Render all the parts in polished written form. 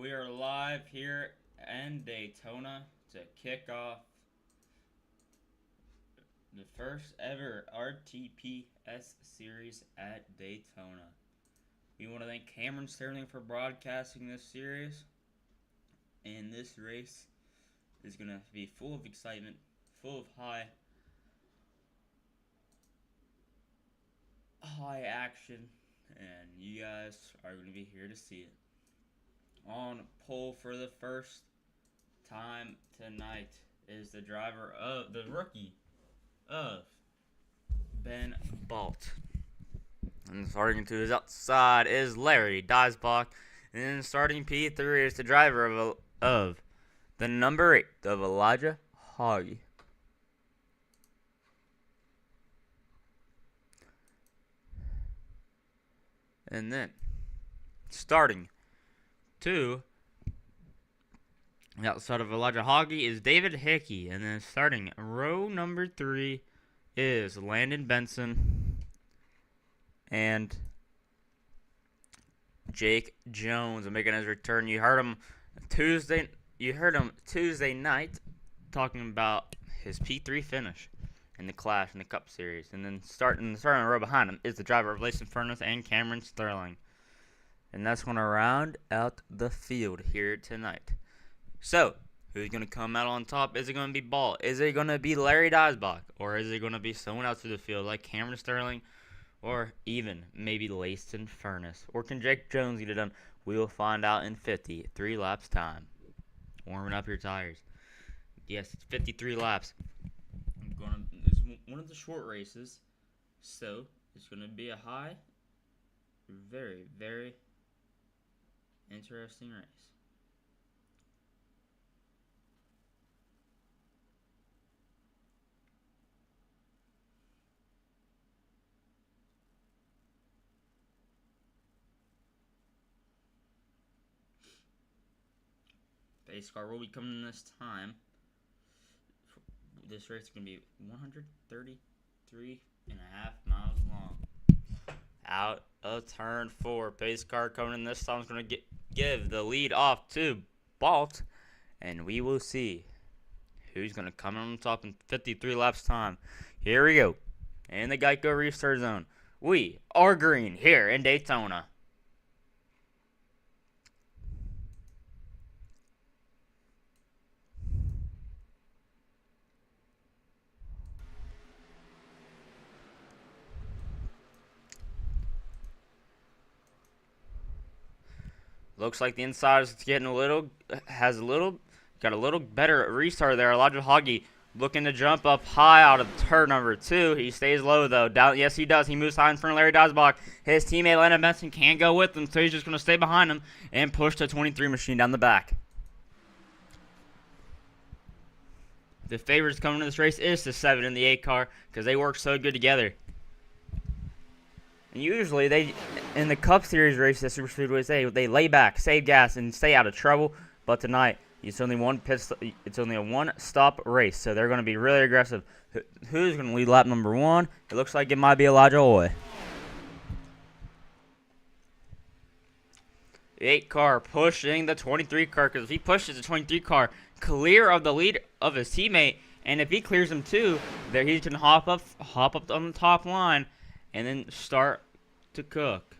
We are live here in Daytona to kick off the first ever RTPS series at Daytona. We want to thank Cameron Sterling for broadcasting this series. And this race is going to be full of excitement, full of high action, and you guys are going to be here to see it. On pole for the first time tonight is the rookie of Ben Bolt. And starting to his outside is Larry Diesbach. And then starting P3 is the driver of the number 8 of Elijah Hoggy. And then starting to the outside of Elijah Hoggy is David Hickey. And then starting row number 3 is Landon Benson and Jake Jones making his return. You heard him Tuesday night talking about his P3 finish in the Clash in the Cup Series. And then starting the row behind him is the driver of Lacey Furnace and Cameron Sterling. And that's going to round out the field here tonight. So, who's going to come out on top? Is it going to be Ball? Is it going to be Larry Diesbach? Or is it going to be someone else in the field like Cameron Sterling? Or even maybe Lacey Furnace? Or can Jake Jones get it done? We will find out in 53 laps time. Warming up your tires. Yes, it's 53 laps. It's one of the short races. So, it's going to be a high, very, very interesting race. Pace car will be coming this time. This race is going to be 133.5 miles long. Out of turn 4. Pace car coming in this time is going to give the lead off to Balt. And we will see who's going to come on top in 53 laps time. Here we go. In the Geico restart zone. We are green here in Daytona. Looks like the inside is getting got a little better restart there. Elijah Hoggy looking to jump up high out of turn number 2. He stays low though. Yes, he does. He moves high in front of Larry Diesbach. His teammate Landon Benson can't go with him, so he's just going to stay behind him and push the 23 machine down the back. The favorites coming to this race is the 7 and the 8 car because they work so good together. And usually in the Cup Series races at Super Speedways, they lay back, save gas, and stay out of trouble. But tonight, it's only a one-stop race, so they're going to be really aggressive. Who's going to lead lap number 1? It looks like it might be Elijah Hoy. The 8 car pushing the 23 car, because if he pushes the 23 car clear of the lead of his teammate, and if he clears him too, there he can hop up on the top line and then start to cook.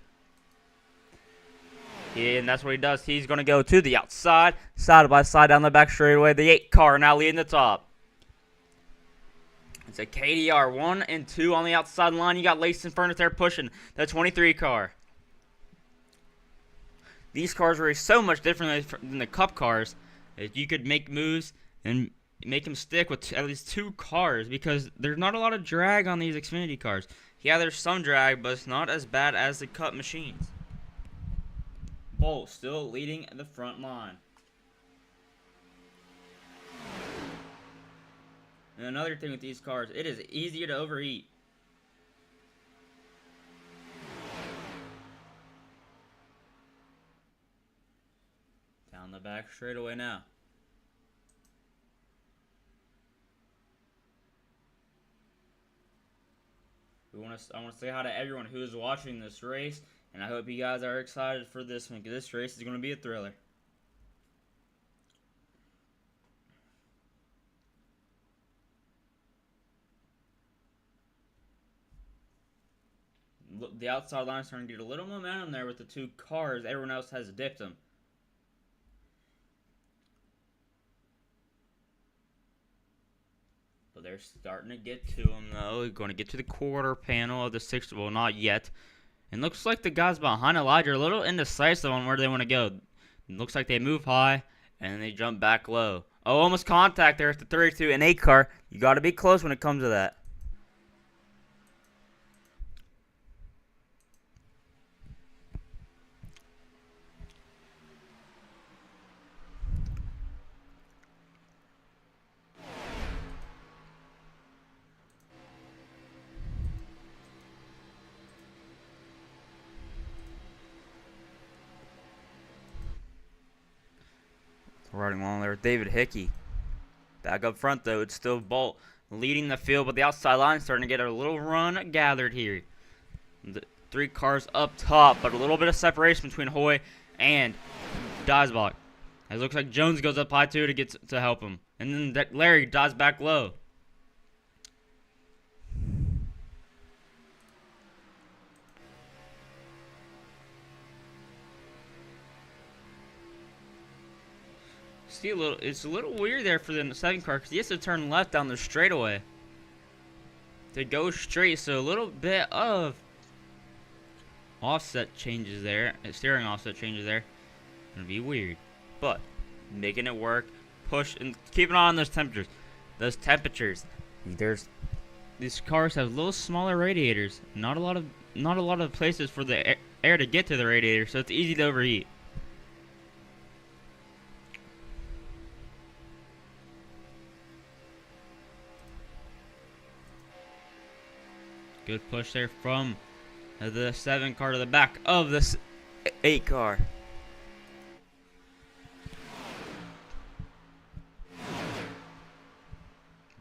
Yeah, and that's what he does. He's going to go to the outside, side by side down the back straightaway. The 8 car now leading the top. It's a KDR 1 and 2 on the outside line. You got Lacey Furnace there pushing the 23 car. These cars are so much different than the Cup cars that you could make moves and make them stick with at least 2 cars because there's not a lot of drag on these Xfinity cars. Yeah, there's some drag, but it's not as bad as the Cup machines. Bolt still leading the front line. And another thing with these cars, it is easier to overheat. Down the back straightaway now. I want to say hi to everyone who is watching this race, and I hope you guys are excited for this one, because this race is going to be a thriller. The outside line is starting to get a little momentum there with the 2 cars. Everyone else has dipped them. But they're starting to get to him, though. Going to get to the quarter panel of the 6th. Well, not yet. And looks like the guys behind Elijah are a little indecisive on where they want to go. It looks like they move high, and they jump back low. Oh, almost contact there at the 32 and 8 car. You got to be close when it comes to that. Riding along there with David Hickey. Back up front, though, it's still Bolt leading the field, but the outside line is starting to get a little run gathered here. The 3 cars up top, but a little bit of separation between Hoy and Dazbach. It looks like Jones goes up high, too, to get to help him. And then Larry dives back low. See it's a little weird there for the 7 car because he has to turn left down the straightaway to go straight. So a little bit of offset changes there, steering offset changes there. Gonna be weird, but making it work. Push and keep an eye on those temperatures. These cars have little smaller radiators. Not a lot of places for the air to get to the radiator, so it's easy to overheat. Good push there from the 7 car to the back of the 8 car.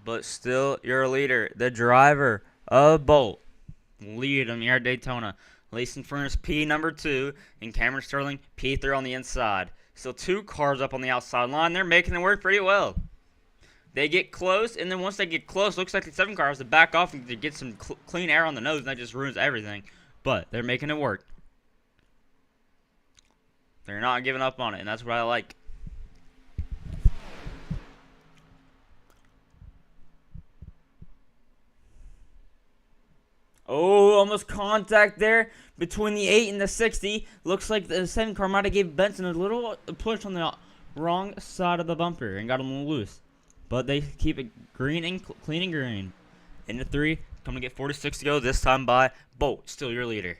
But still, your leader, the driver of Bolt, lead him here at Daytona. Lacing Furnace P number 2 and Cameron Sterling P3 on the inside. Still 2 cars up on the outside line. They're making it work pretty well. They get close, and then once they get close, looks like the 7 car has to back off and to get some clean air on the nose, and that just ruins everything. But they're making it work. They're not giving up on it, and that's what I like. Oh, almost contact there between the 8 and the 60. Looks like the 7 car might have gave Benson a little push on the wrong side of the bumper and got him loose. But they keep it green and clean and green. Into 3, coming to get 46 to go. This time by Bolt, still your leader.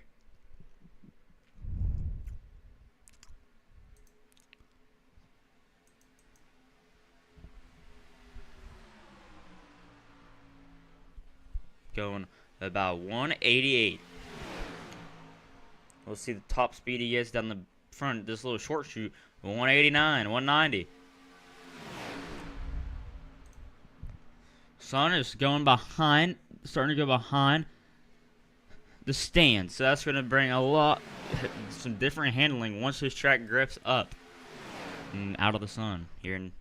Going about 188. We'll see the top speed he gets down the front. This little short shoot, 189, 190. Sun is going behind, starting to go behind the stand. So that's going to bring some different handling once his track grips up and out of the sun here in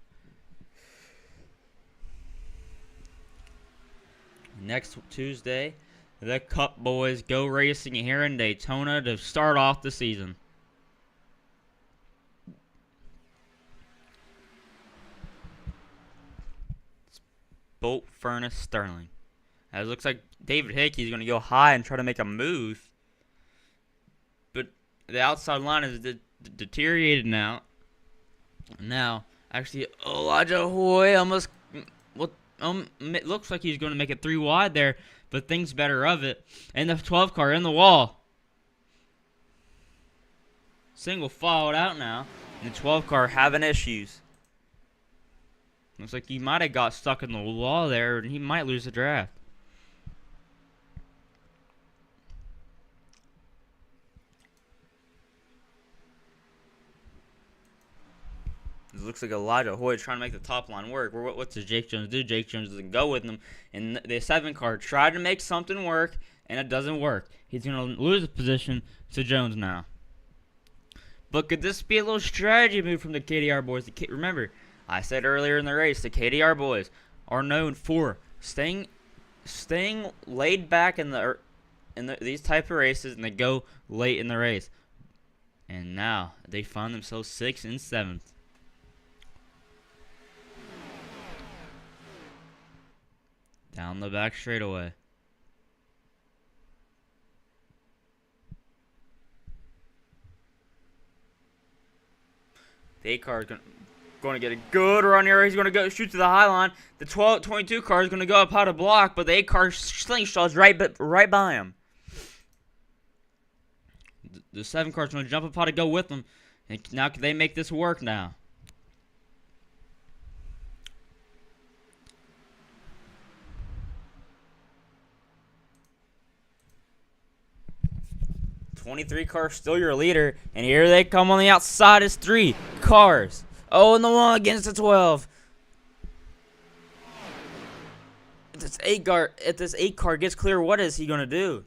next Tuesday. The Cup boys go racing here in Daytona to start off the season. Bolt, Furnace, Sterling. It looks like David Hickey is going to go high and try to make a move. But the outside line is deteriorated now. Now, actually, Elijah Hoy almost... it looks like he's going to make it 3 wide there, but thinks better of it. And the 12 car in the wall. Single followed out now. And the 12 car having issues. Looks like he might have got stuck in the wall there, and he might lose the draft. It looks like Elijah Hoy trying to make the top line work. What does Jake Jones do? Jake Jones doesn't go with him. And the 7 car tried to make something work, and it doesn't work. He's going to lose the position to Jones now. But could this be a little strategy move from the KDR boys? Remember, I said earlier in the race, the KDR boys are known for staying laid back in the in these type of races, and they go late in the race. And now they find themselves 6th and 7th. Down the back straightaway. The 8 car is going to get a good run here. He's going to go shoot to the high line. The 22 car is going to go up how to block, but the 8 car slingshots right by him. The 7 car is going to jump up how to go with him. And now can they make this work now? The 23 car still your leader, and here they come on the outside. Is 3 cars. Oh, and the 1 against the 12. If this 8 car gets clear, what is he gonna do?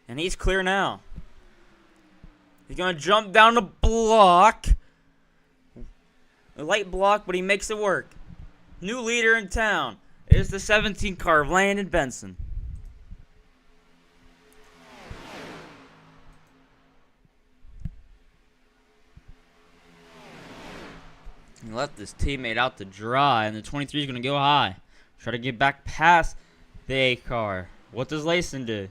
And he's clear now. He's gonna jump down the block. A light block, but he makes it work. New leader in town is the 17 car of Landon Benson. He left his teammate out to dry, and the 23 is going to go high. Try to get back past the 8 car. What does Layson do?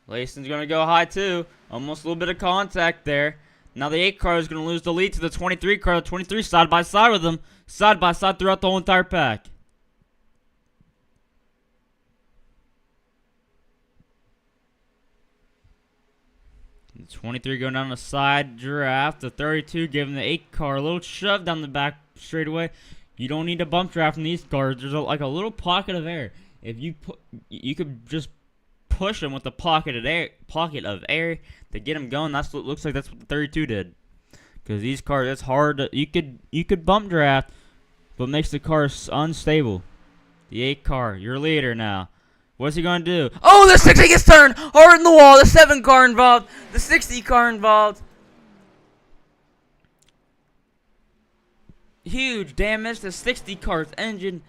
Layson's going to go high too. Almost a little bit of contact there. Now the 8 car is going to lose the lead to the 23 car. The 23 side by side with him. Side by side throughout the whole entire pack. The 23 going down the side draft. The 32 giving the 8 car a little shove down the back straightaway. You don't need a bump draft in these cars. There's like a little pocket of air. If you could just push them with the pocket of air to get them going. That's what looks like. That's what the 32 did. Because these cars, it's hard to, you could bump draft, but makes the car unstable. The 8 car, your leader now. What's he going to do? Oh, the 60 gets turned hard in the wall. The 7 car involved. The 60 car involved. Huge damage. The 60 car's engine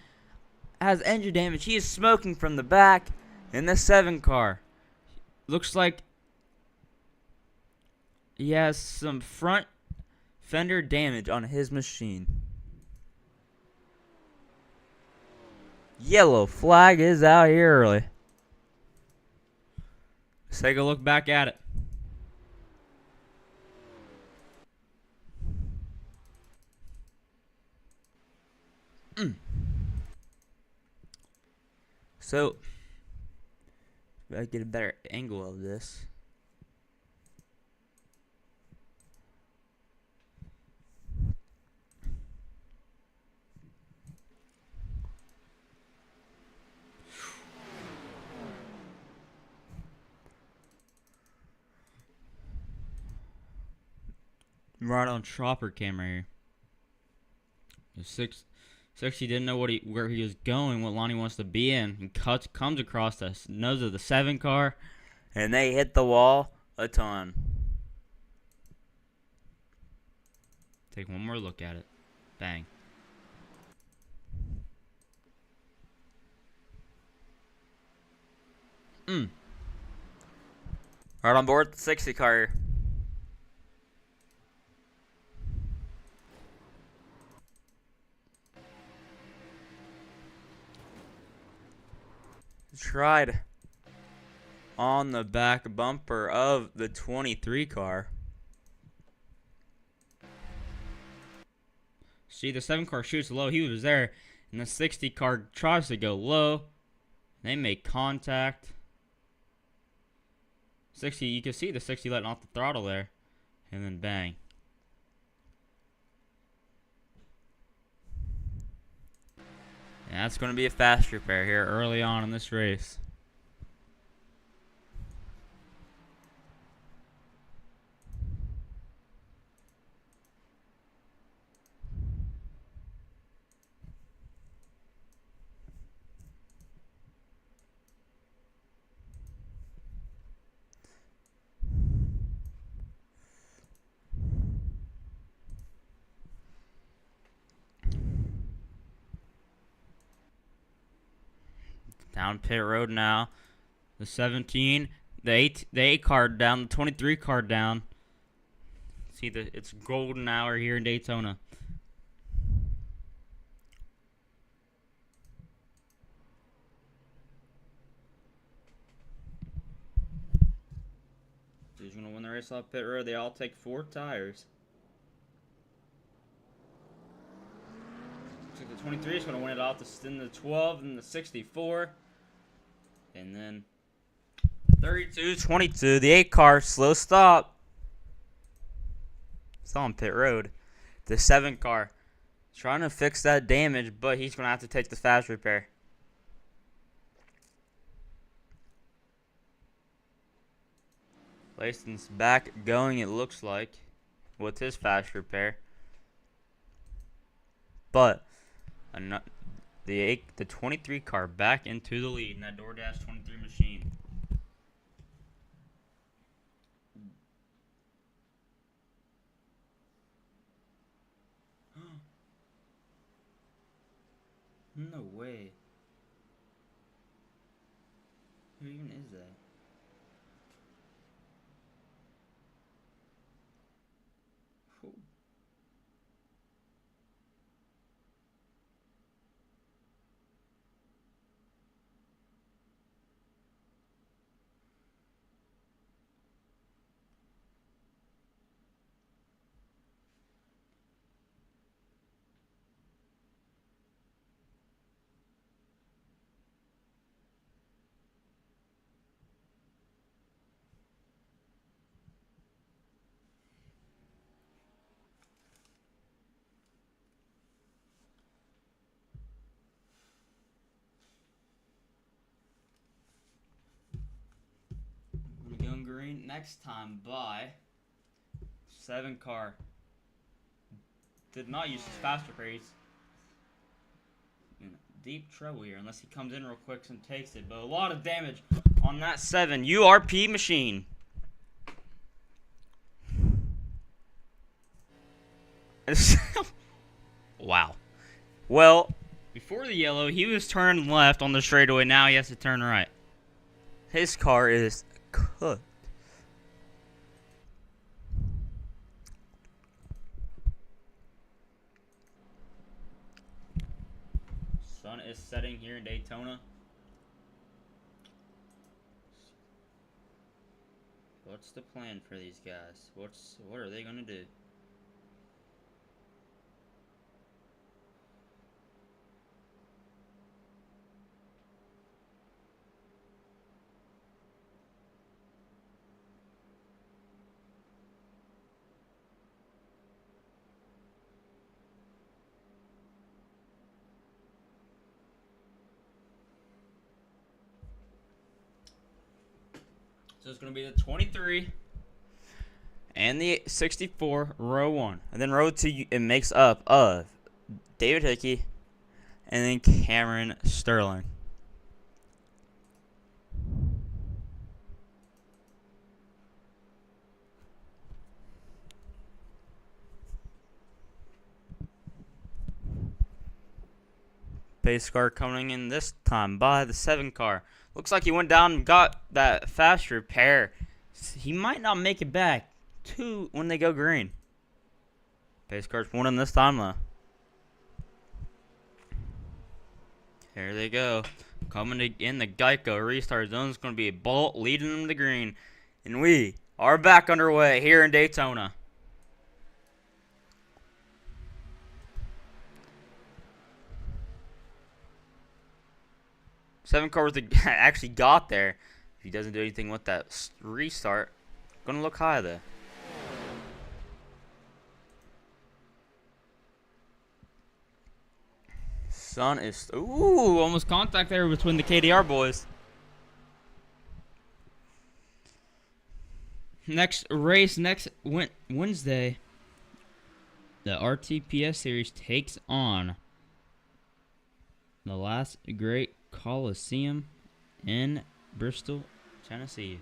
has engine damage. He is smoking from the back. And the 7 car looks like he has some front fender damage on his machine. Yellow flag is out here early. Let's take a look back at it. So, I get a better angle of this. Right on chopper camera here. The 60 didn't know where he was going, what line he wants to be in. He comes across the nose of the 7 car, and they hit the wall a ton. Take one more look at it. Bang. Right on board the 60 car. Tried on the back bumper of the 23 car. See, the 7 car shoots low. He was there. And the 60 car tries to go low. They make contact. 60, you can see the 60 letting off the throttle there. And then bang. And that's going to be a fast repair here early on in this race. Down pit road now. The 17, the 8 card down, the 23 card down. See, it's golden hour here in Daytona. Who's going to win the race off pit road? They all take 4 tires. Looks like the 23 is going to win it off, then the 12, and the 64. And then 32, 22, the 8 car, slow stop. It's on pit road. The 7 car, trying to fix that damage, but he's going to have to take the fast repair. Laston's back going, it looks like, with his fast repair. But the 23 car back into the lead in that DoorDash 23 machine. No way. Who even is that? Who? Going green next time by 7 car. Did not use his fast repair. He's in deep trouble here unless he comes in real quick and takes it. But a lot of damage on that 7 URP machine. Wow. Well, before the yellow, he was turning left on the straightaway. Now he has to turn right. His car is cooked. Sun is setting here in Daytona. What's the plan for these guys? What are they gonna do? So it's going to be the 23 and the 64, row 1. And then row 2, it makes up of David Hickey and then Cameron Sterling. Pace car coming in this time by the 7 car. Looks like he went down and got that fast repair. He might not make it back to when they go green. Pace car's winning this time though. Here they go. Coming in the Geico restart zone is going to be a Bolt leading them to green. And we are back underway here in Daytona. Seven cars actually got there. If he doesn't do anything with that restart, gonna look high there. Sun is almost contact there between the KDR boys. Next race, next Wednesday, the RTPS series takes on the last great Coliseum in Bristol, Tennessee.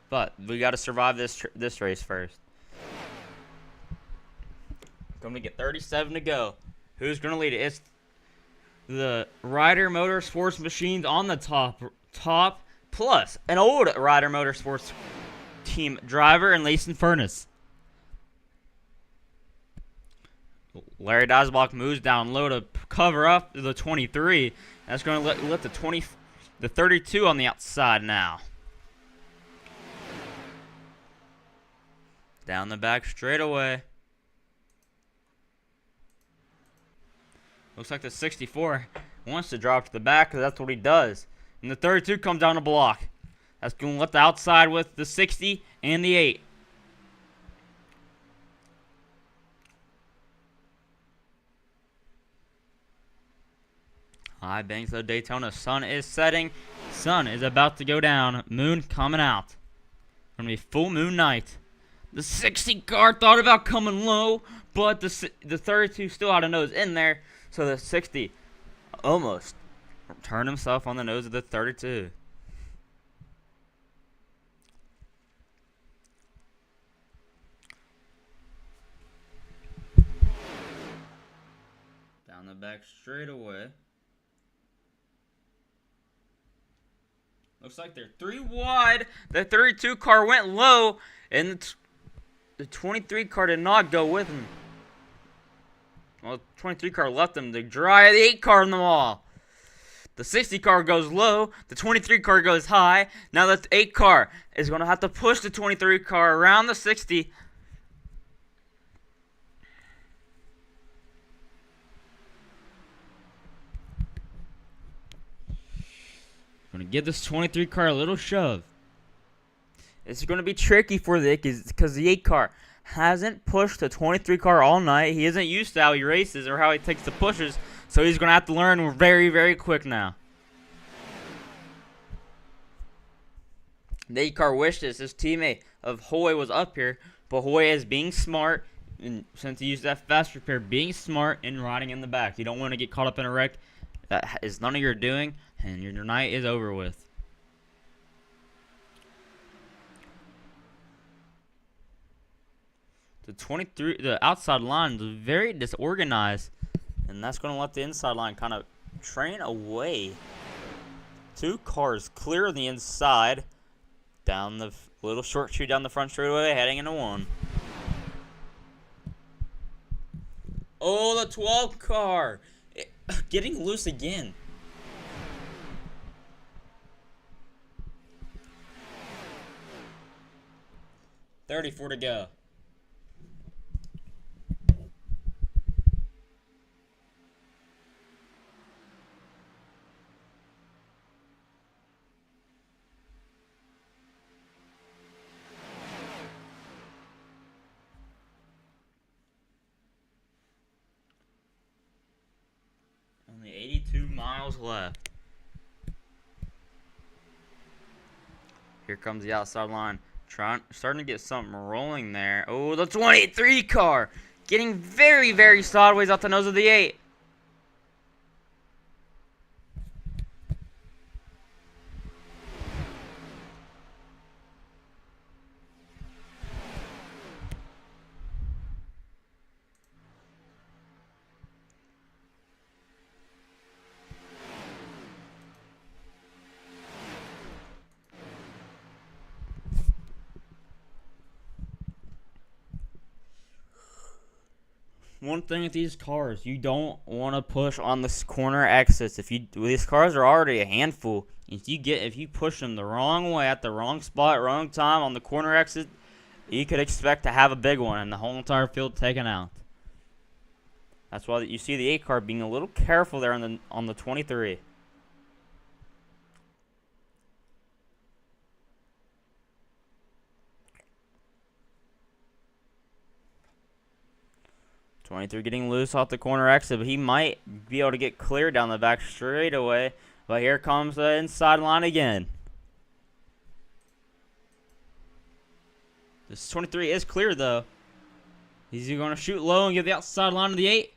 But we got to survive this race first. Going to get 37 to go. Who's going to lead it? It's the Ryder Motorsports machines on the top, plus an old Ryder Motorsports team driver in Lacen Furnace. Larry Dasbach moves down low to cover up the 23. That's going to let the 32 on the outside now. Down the back straightaway. Looks like the 64 wants to drop to the back because that's what he does. And the 32 comes down the block. That's going to let the outside with the 60 and the 8. High banks of Daytona. Sun is setting. Sun is about to go down. Moon coming out. Going to be full moon night. The 60 car thought about coming low, but the 32 still had a nose in there. So the 60 almost turned himself on the nose of the 32. Down the back straightaway. Looks like they're 3 wide. The 32 car went low, and the 23 car did not go with him. Well, the 23 car left him to dry the 8 car in the wall. The 60 car goes low. The 23 car goes high. Now the 8 car is going to have to push the 23 car around the 60. Going to give this 23 car a little shove. It's going to be tricky for the 8 because the 8 car hasn't pushed the 23 car all night. He isn't used to how he races or how he takes the pushes, so he's going to have to learn very, very quick now. The 8 car wished his teammate of Hoy was up here, but Hoy is being smart, and since he used that fast repair, being smart and riding in the back. You don't want to get caught up in a wreck. That is none of your doing, and your night is over with. The 23, the outside line is very disorganized, and that's going to let the inside line kind of train away. 2 cars clear the inside, down the little short chute down the front straightaway, heading into 1. Oh, the 12 car getting loose again. $34 to go. Only 82 miles left. Here comes the outside line. Starting to get something rolling there. Oh, the 23 car getting very, very sideways off the nose of the 8. One thing with these cars, you don't want to push on the corner exits. These cars are already a handful. If you push them the wrong way at the wrong spot, wrong time on the corner exit, you could expect to have a big one and the whole entire field taken out. That's why you see the 8 car being a little careful there on the 23. '23 getting loose off the corner exit, but he might be able to get clear down the back straightaway. But here comes the inside line again. This 23 is clear, though. Is he going to shoot low and get the outside line of the 8?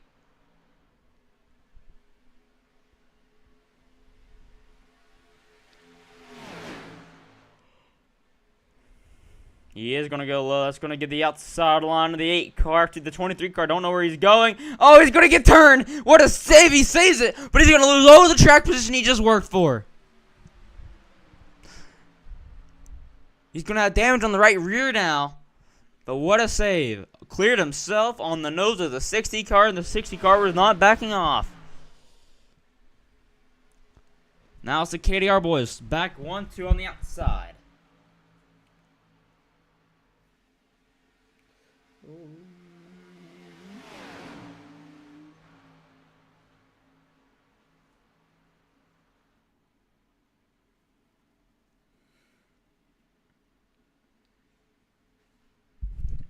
He is going to go low. That's going to get the outside line of the 8 car to the 23 car. Don't know where he's going. Oh, he's going to get turned. What a save. He saves it. But he's going to lose all the track position he just worked for. He's going to have damage on the right rear now. But what a save. Cleared himself on the nose of the 60 car, and the 60 car was not backing off. Now it's the KDR boys. Back 1-2 on the outside.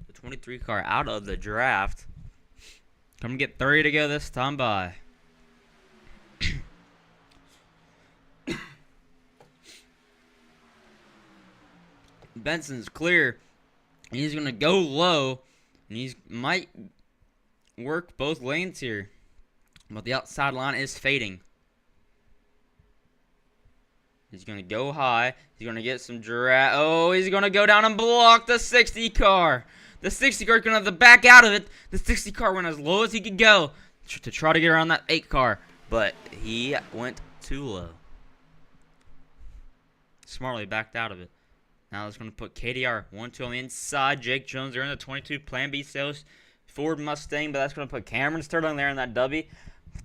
The 23 car out of the draft. Come get 30 to go this time by. Benson's clear. He's going to go low. And he might work both lanes here. But the outside line is fading. He's going to go high. He's going to get some draft. Oh, he's going to go down and block the 60 car. The 60 car is going to have to back out of it. The 60 car went as low as he could go to try to get around that 8 car. But he went too low. Smartly backed out of it. Now it's going to put KDR 1-2 on the inside. Jake Jones there in the 22 Plan B sales Ford Mustang, but that's going to put Cameron Sterling there in that W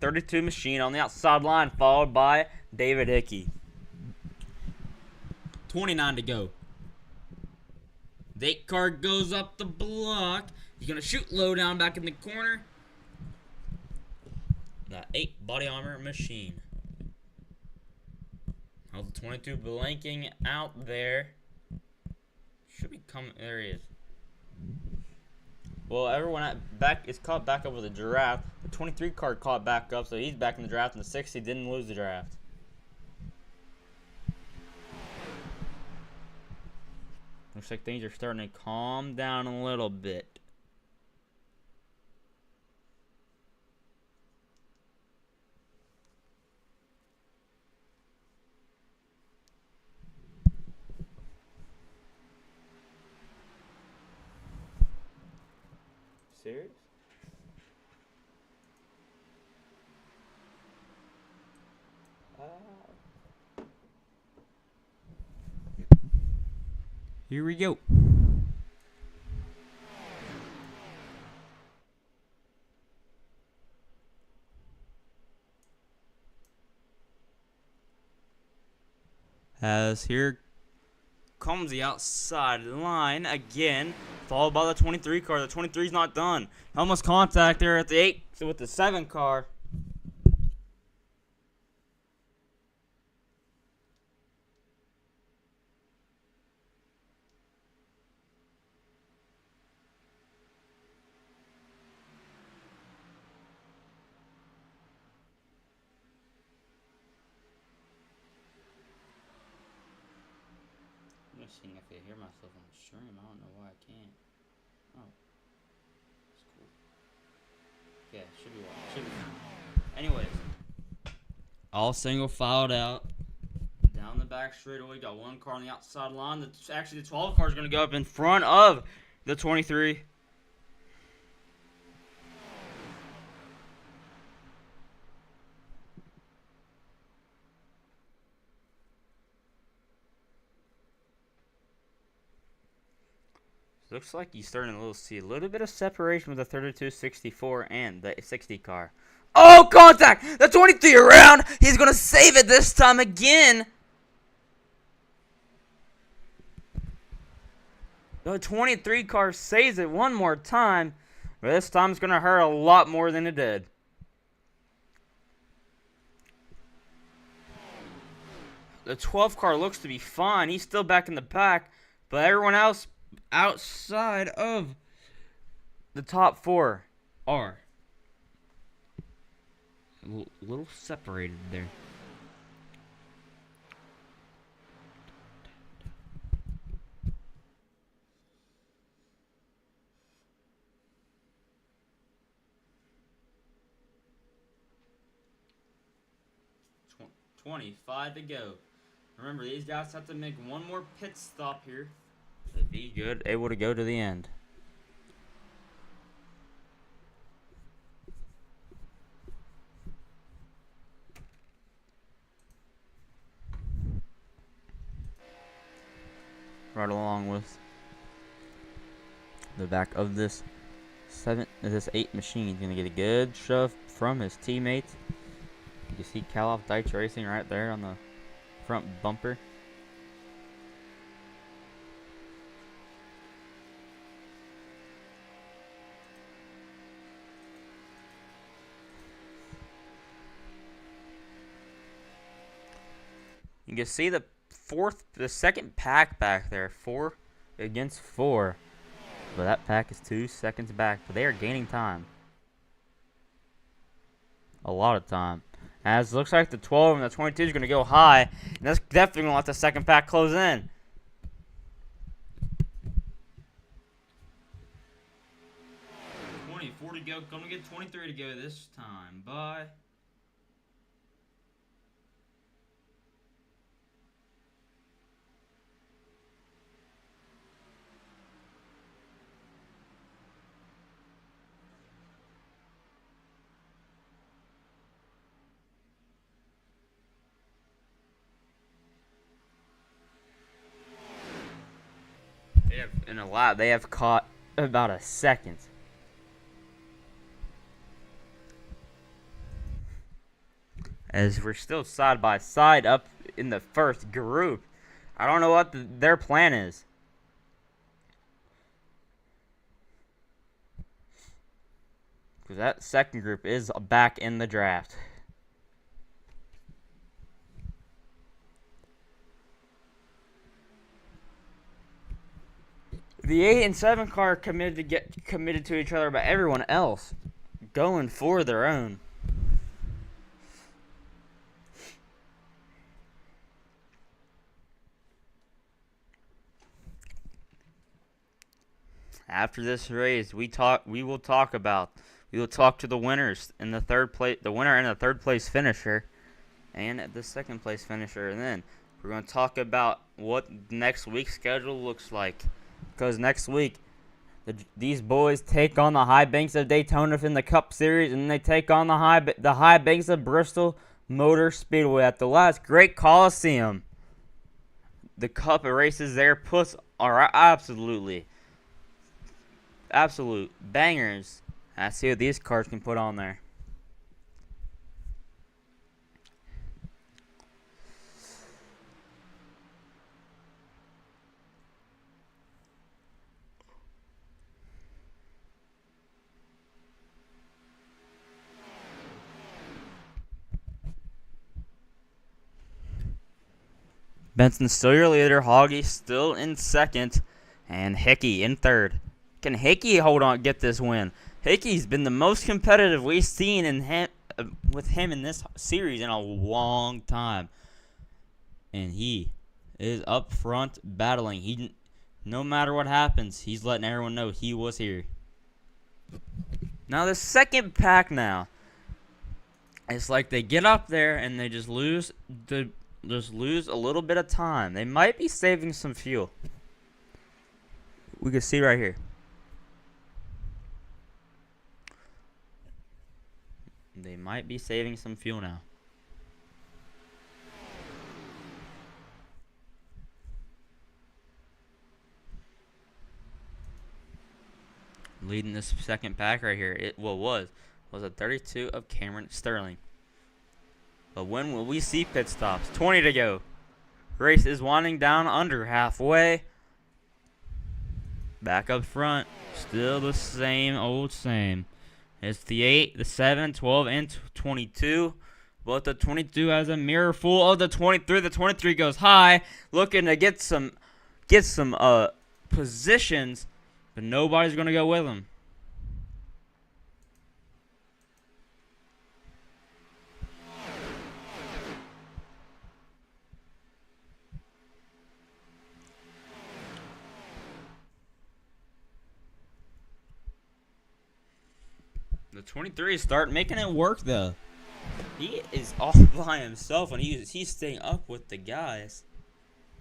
32 machine on the outside line, followed by David Hickey. 29 to go. The 8 car goes up the block. He's going to shoot low down back in the corner. That 8 body armor machine. Now the 22 blanking out there. Should be coming. There he is. Well, everyone is caught back up with the draft. The 23 car caught back up, so he's back in the draft, and the 60 didn't lose the draft. Looks like things are starting to calm down a little bit. Serious? Here we go. As here comes the outside line again, followed by the 23 car. The 23 is not done. Almost contact there at the 8 with the 7 car. Seeing if I hear myself on the stream. I don't know why I can't. Oh. That's cool. Yeah, should be fine. Anyways. All single filed out. Down the back straightaway. Got 1 car on the outside line. Actually, the 12 car is going to go up in front of the 23. Looks like you're starting to see a little bit of separation with the 3264 and the 60 car. Oh, contact! The 23 around! He's going to save it this time again! The 23 car saves it one more time, but this time it's going to hurt a lot more than it did. The 12 car looks to be fine. He's still back in the back, but everyone else outside of the top 4 are a little separated there. Tw 25 to go. Remember, these guys have to make one more pit stop here. to be good, able to go to the end. Right along with the back of this 8 machine. He's gonna get a good shove from his teammates. You can see Cal Dice Racing right there on the front bumper. You can see the second pack back there, 4 against 4. But that pack is 2 seconds back, but they are gaining time. A lot of time. As it looks like the 12 and the 22 is going to go high, and that's definitely going to let the second pack close in. $24 to go. Going to get 23 to go this time. Bye. In a lap, they have caught about a second. As we're still side by side up in the first group. I don't know what their plan is. Because that second group is back in the draft. The 8 and 7 car committed to each other, but everyone else going for their own. After this race, we will talk to the winners in the winner and the third place finisher, and the second place finisher, and then we're going to talk about what next week's schedule looks like. Because next week, these boys take on the High Banks of Daytona in the Cup Series, and they take on the High Banks of Bristol Motor Speedway at the last great Coliseum. The Cup races there are absolute bangers. Let's see what these cars can put on there. Benson still your leader. Hoggy still in second. And Hickey in third. Can Hickey get this win? Hickey's been the most competitive we've seen with him in this series in a long time. And he is up front battling. No matter what happens, he's letting everyone know he was here. Now the second pack now. It's like they get up there and they just lose a little bit of time. They might be saving some fuel. We can see right here. They might be saving some fuel now. Leading this second pack right here, was a 32 of Cameron Sterling. But when will we see pit stops? 20 to go. Race is winding down under halfway. Back up front, still the same old same. It's the 8, the 7, 12, and 22. But the 22 has a mirror full of the 23. The 23 goes high, looking to get some positions, but nobody's going to go with him. The 23 start making it work though. He is all by himself and he's staying up with the guys.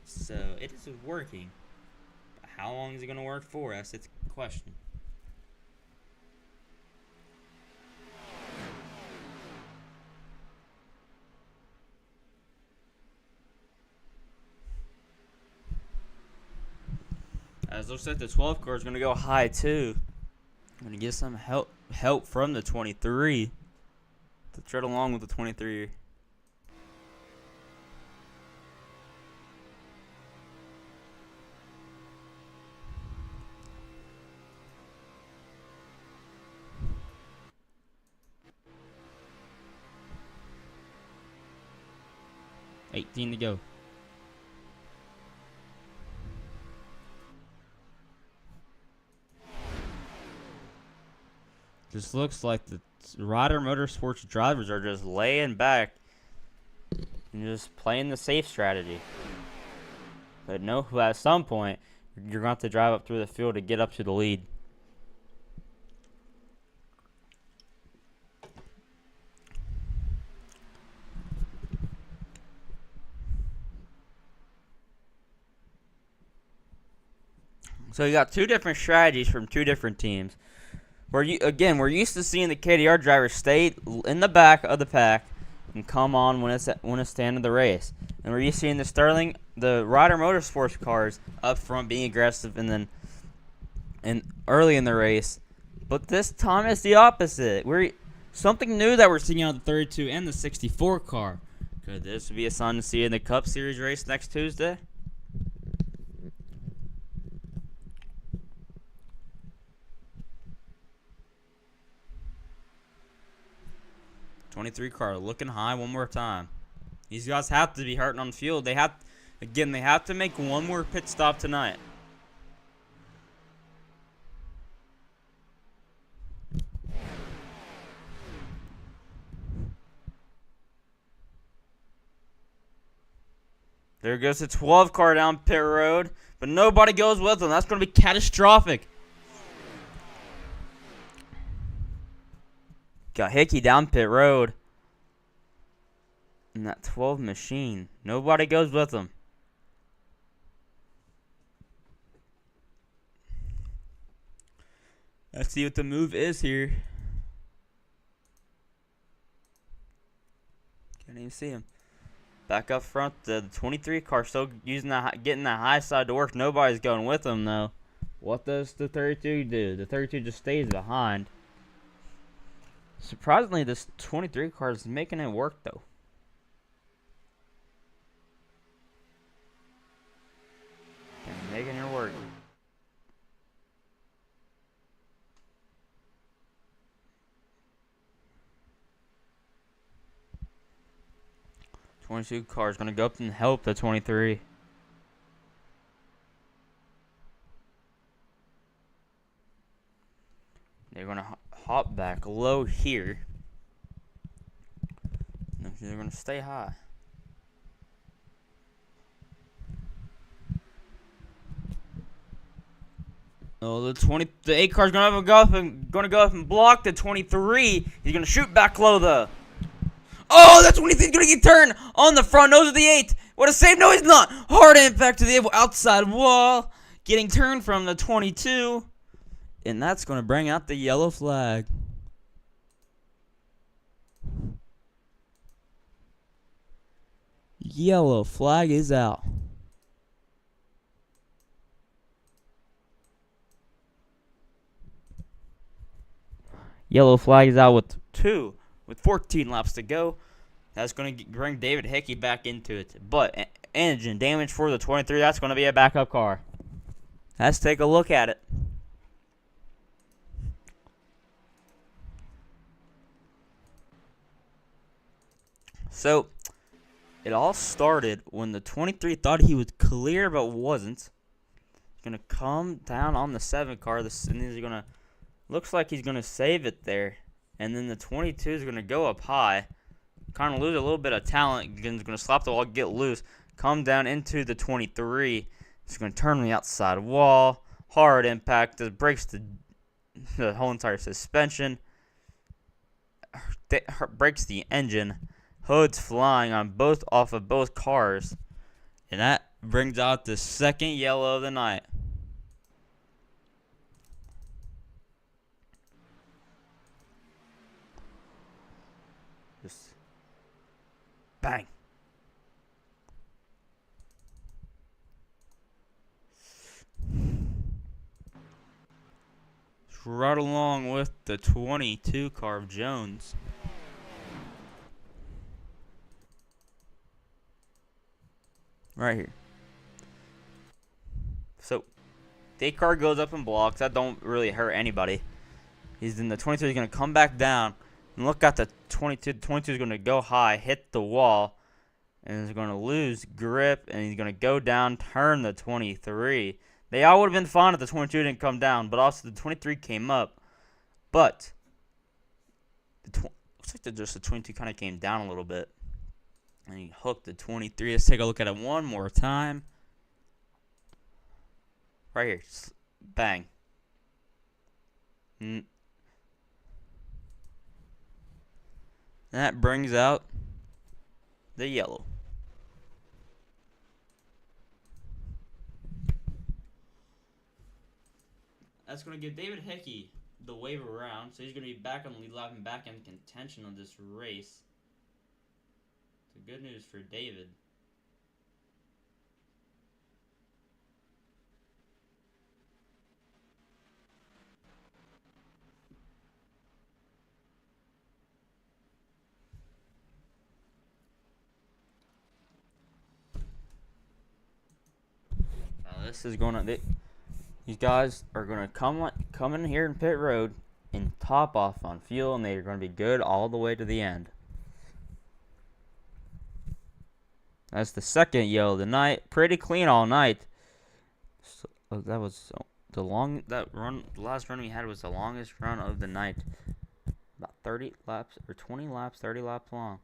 So it is working. How long is it going to work for? That's the question. As looks like the 12 car is going to go high too. I'm going to get some help from the 23 to tread along with the 23. $18 to go. This looks like the Ryder Motorsports drivers are just laying back and just playing the safe strategy. But no, at some point, you're going to have to drive up through the field to get up to the lead. So you got two different strategies from two different teams. We're used to seeing the KDR drivers stay in the back of the pack and come on when it's the end of the race. And we're used to seeing the Ryder Motorsports cars up front being aggressive and early in the race. But this time it's the opposite. Something new that we're seeing out of the 32 and the 64 car. Could this be a sign to see in the Cup Series race next Tuesday? '23 car looking high one more time. These guys have to be hurting on the field. They have to make one more pit stop tonight. There goes the 12 car down pit road, but nobody goes with them. That's going to be catastrophic. Got Hickey down pit road. And that 12 machine. Nobody goes with them. Let's see what the move is here. Can't even see him. Back up front, the 23 car still getting that high side to work. Nobody's going with them though. What does the 32 do? The 32 just stays behind. Surprisingly, this 23 car is making it work, though. They're making it work. '22 car is going to go up and help the 23. They're going to hop back low here. They're going to stay high. Oh, the 8 car's going to go up and block the 23. He's going to shoot back low though. Oh, the 23 is going to get turned on the front nose of the 8. What a save! No, he's not. Hard impact to the outside wall, getting turned from the 22. And that's going to bring out the yellow flag. Yellow flag is out. Yellow flag is out with 14 laps to go. That's going to bring David Hickey back into it. But engine damage for the 23, that's going to be a backup car. Let's take a look at it. So, it all started when the 23 thought he was clear but wasn't. He's going to come down on the 7 car, and he's going to, looks like he's going to save it there. And then the 22 is going to go up high, kind of lose a little bit of talent, he's going to slap the wall, get loose, come down into the 23. He's going to turn on the outside wall, hard impact, that breaks the whole entire suspension, breaks the engine. Hoods flying off of both cars. And that brings out the second yellow of the night. Bang. Right along with the 22 car of Jones. Right here. So, the car goes up and blocks. That don't really hurt anybody. He's in the 22 is going to come back down. And look at the 22. The 22 is going to go high, hit the wall. And he's going to lose grip. And he's going to go down, turn the 23. They all would have been fine if the 22 didn't come down. But also the 23 came up. But looks like the 22 kind of came down a little bit. And he hooked the 23. Let's take a look at it one more time. Right here. Bang. That brings out the yellow. That's going to give David Hickey the wave around, so he's going to be back on the lead lap and back in contention of this race. So good news for David. This is going to... These guys are going to come in here in pit road and top off on fuel, and they're going to be good all the way to the end. That's the second yellow of the night. Pretty clean all night. So, that was the last run we had was the longest run of the night. About 30 laps or 20 laps, 30 laps long.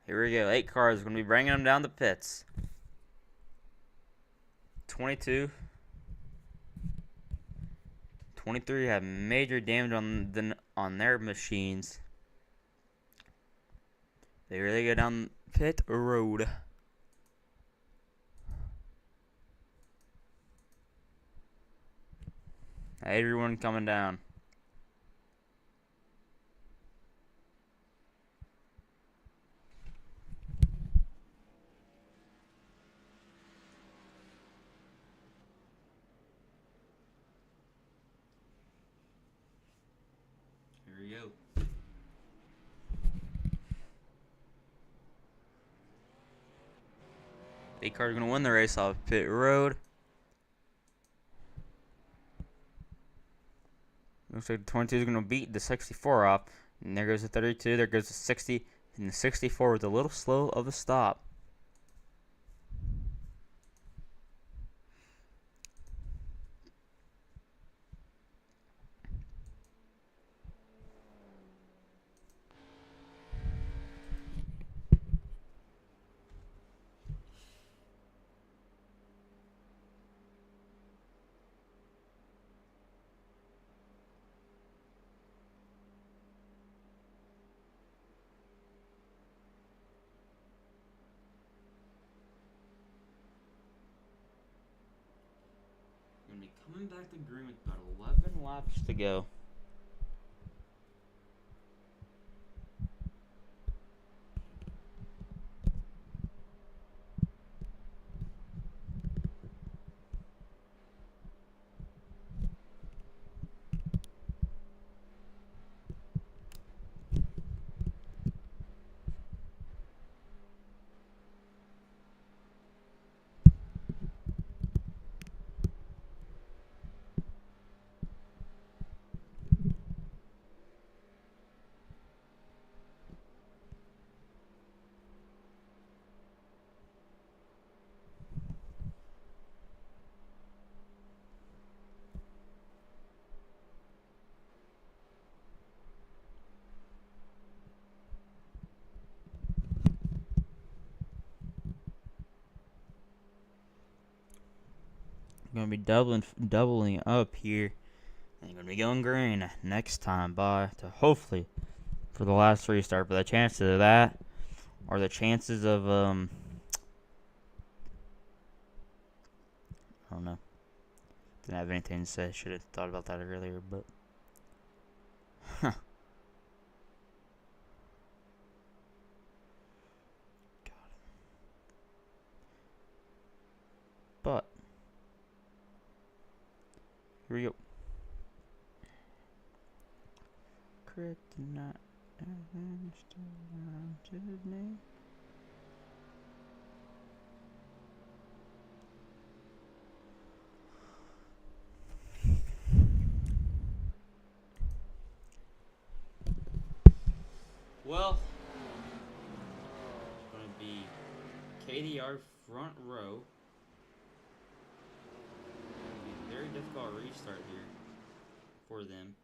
Here we go. 8 cars. We're going to be bringing them down the pits. 22. 23 had major damage on their machines. They really go down pit road. Everyone coming down. Here we go. Big car's gonna win the race off pit road. Looks like the 22 is gonna beat the 64 off. And there goes the 32, there goes the 60, and the 64 was a little slow of a stop. Gonna be coming back to green with about 11 laps to go. Gonna be doubling up here. And you're gonna be going green next time to hopefully for the last restart. But the chances of that, or the chances of I don't know. Didn't have anything to say. Should have thought about that earlier, but But here we go. Kryptonite Disney. Well, it's going to be KDR front row. It's going to be a very difficult restart here for them.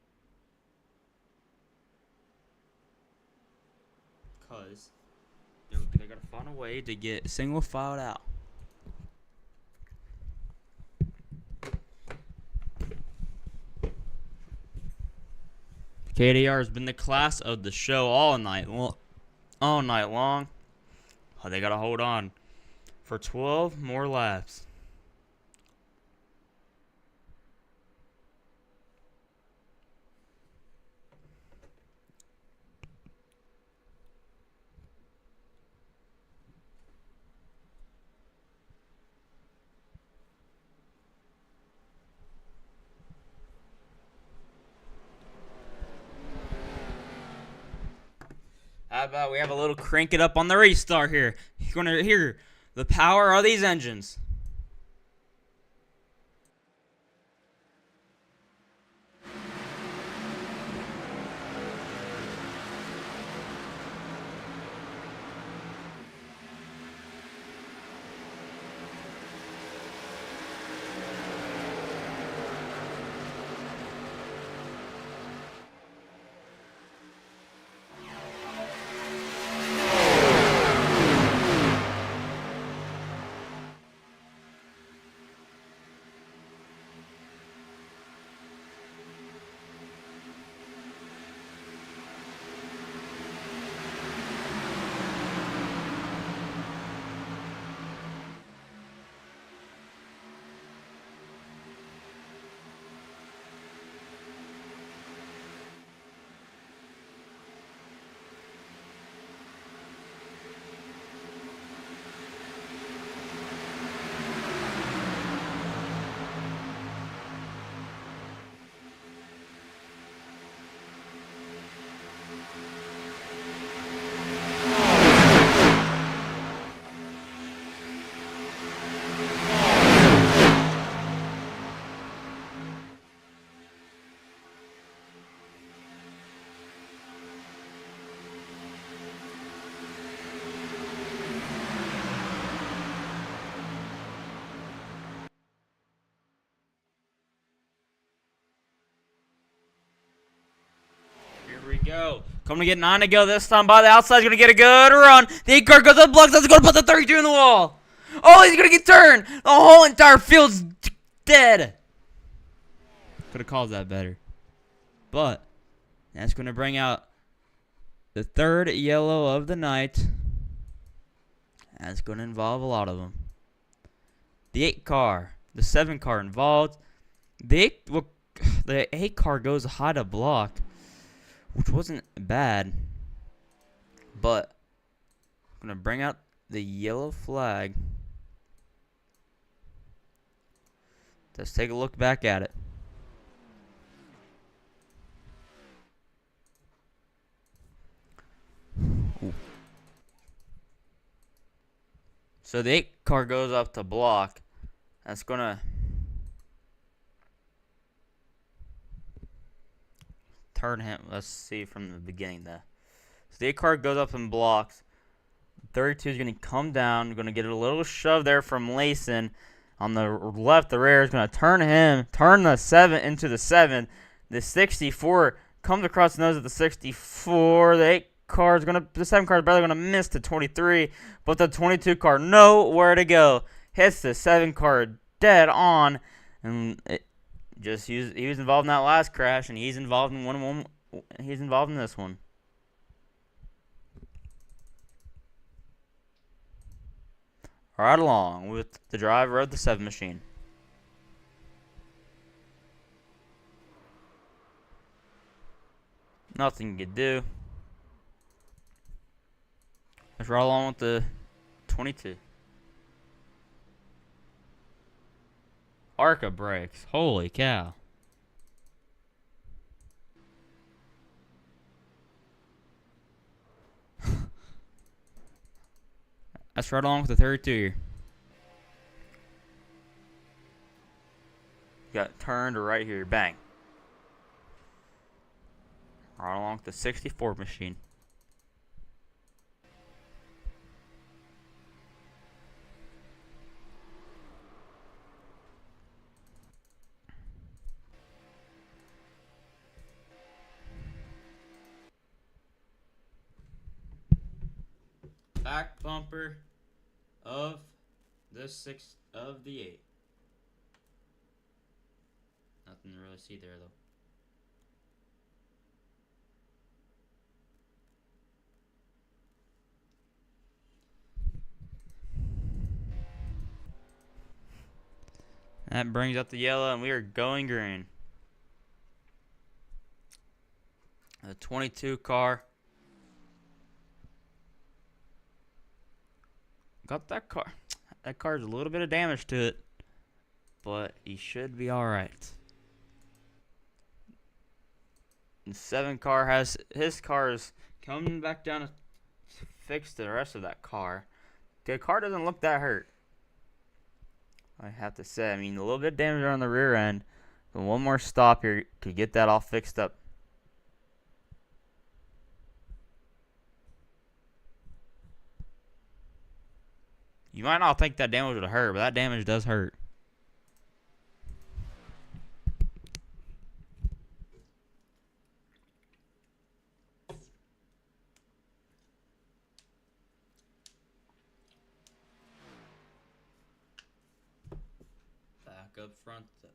Because they got to find a way to get single filed out. KDR has been the class of the show all night long. Oh, they got to hold on for 12 more laps. How about we have a little crank it up on the restart here? You're going to hear the power of these engines. We go. Coming to get 9 to go this time by the outside. He's going to get a good run. The 8 car goes to the blocks. That's going to put the 32 in the wall. Oh, he's going to get turned. The whole entire field's dead. Could have called that better. But that's going to bring out the third yellow of the night. That's going to involve a lot of them. The 8 car. The 7 car involved. The 8 car goes high to block, which wasn't bad, but I'm going to bring out the yellow flag. Let's take a look back at it. Ooh. So the 8 car goes up to block. That's going to turn him. Let's see from the beginning there. So the 8 car goes up and blocks. 32 is going to come down. Going to get a little shove there from Layson. On the left, the rear is going to turn the 7 into the 7. The 64 comes across the nose of the 64. The 8 car is going to, the 7 car is barely going to miss the 23, but the 22 car nowhere to go. Hits the 7 car dead on, and he was involved in that last crash, and he's involved in one. He's involved in this one. Right along with the driver of the 7 machine. Nothing you could do. Let's right along with the 22. ARCA brakes. Holy cow. That's right along with the 32 here. Got turned right here. Bang. Right along with the 64 machine. Back bumper of the 8. Nothing to really see there though. That brings up the yellow, and we are going green. The 22 car. Got that car. That car's a little bit of damage to it, but he should be alright. The 7 car has his car is coming back down to fix the rest of that car. The car doesn't look that hurt, I have to say. I mean, a little bit of damage on the rear end, but one more stop here to get that all fixed up. You might not think that damage would hurt, but that damage does hurt. Back up front, though.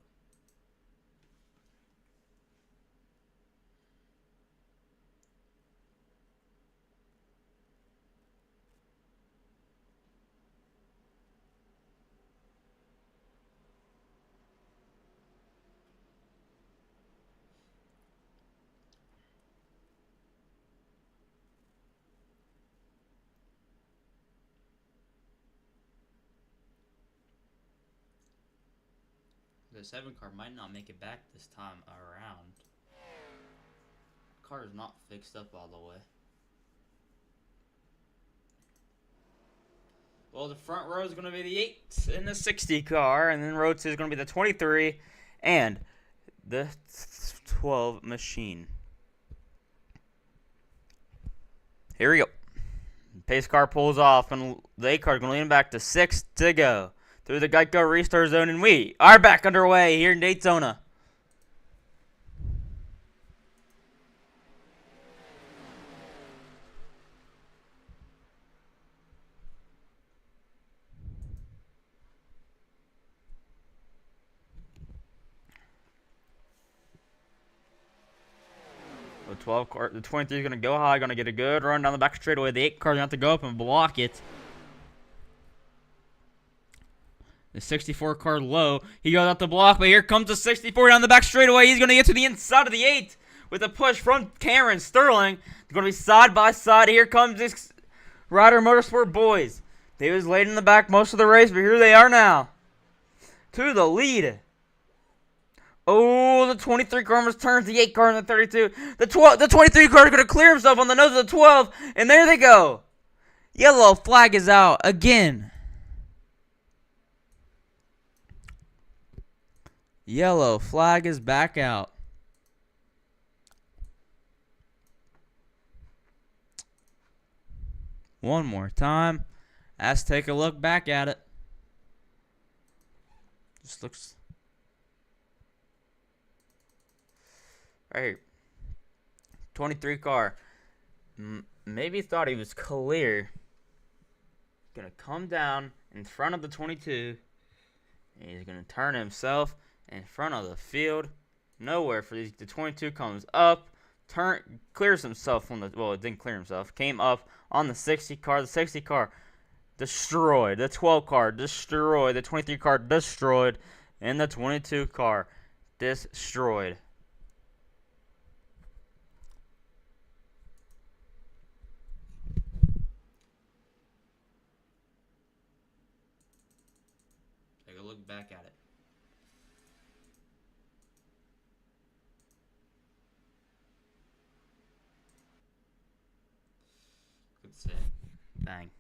The 7 car might not make it back this time around. The car is not fixed up all the way. Well, the front row is going to be the 8 and the 60 car, and then row 2 is going to be the 23 and the 12 machine. Here we go. Pace car pulls off, and the 8 car is going to lean back to 6 to go through the Geico restart zone, and we are back underway here in Daytona. The 12 car, the 23 is going to go high, going to get a good run down the back straightaway. The 8 car is going to have to go up and block it. The 64 car low. He goes out the block, but here comes the 64 down the back straightaway. He's going to get to the inside of the 8 with a push from Cameron Sterling. They're going to be side by side. Here comes this Ryder Motorsport boys. They was late in the back most of the race, but here they are now. To the lead. Oh, the 23 car almost turns the 8 car in the 32. The 23 car is going to clear himself on the nose of the 12, and there they go. Yellow flag is out again. Yellow flag is back out. One more time. Let's take a look back at it. Just looks right here. 23 car. Maybe thought he was clear. Gonna come down in front of the 22. And he's gonna turn himself in front of the field. Nowhere for these. The 22 comes up, clears himself from the. Well, it didn't clear himself. Came up on the 60 car. The 60 car destroyed. The 12 car destroyed. The 23 car destroyed. And the 22 car destroyed. Take a look back at it. That's it. Bang.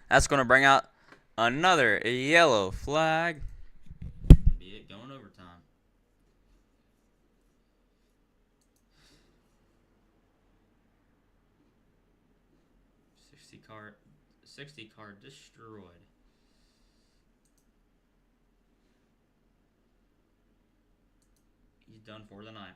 That's going to bring out another yellow flag. Can be it going overtime. Sixty card destroyed. He's done for the night.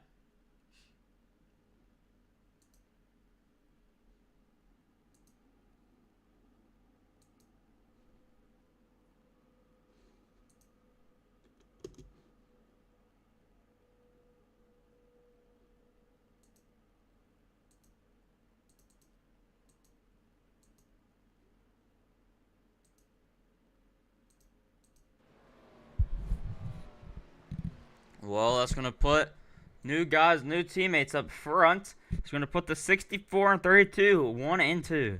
Well, that's going to put new guys, new teammates up front. It's going to put the 64 and 32, 1 and 2.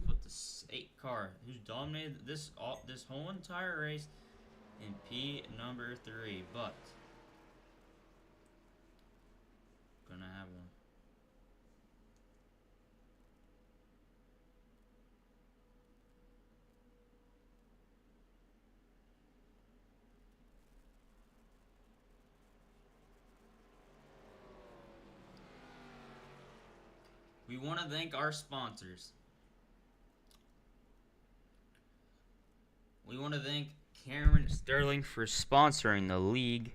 Put the 8 car, who's dominated this whole entire race in P number 3, but gonna have one. We want to thank our sponsors. We want to thank Cameron Sterling for sponsoring the league.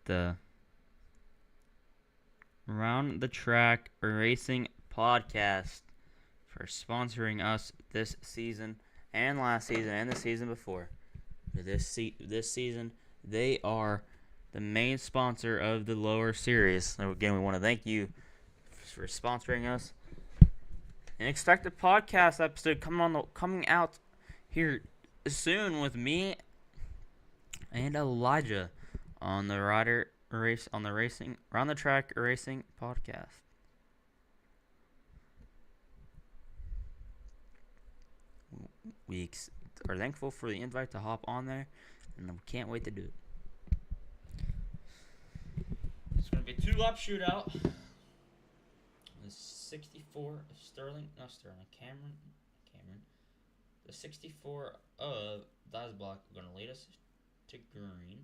The Round the Track Racing podcast for sponsoring us this season and last season and the season before. This season, they are the main sponsor of the lower series. So again, we want to thank you for sponsoring us. And expect a podcast episode coming out here soon with me and Elijah on the Round the Track Racing podcast. We are thankful for the invite to hop on there, and we can't wait to do it. It's going to be a 2-lap shootout. The 64 of Cameron. The 64 of Dazblock are going to lead us to green.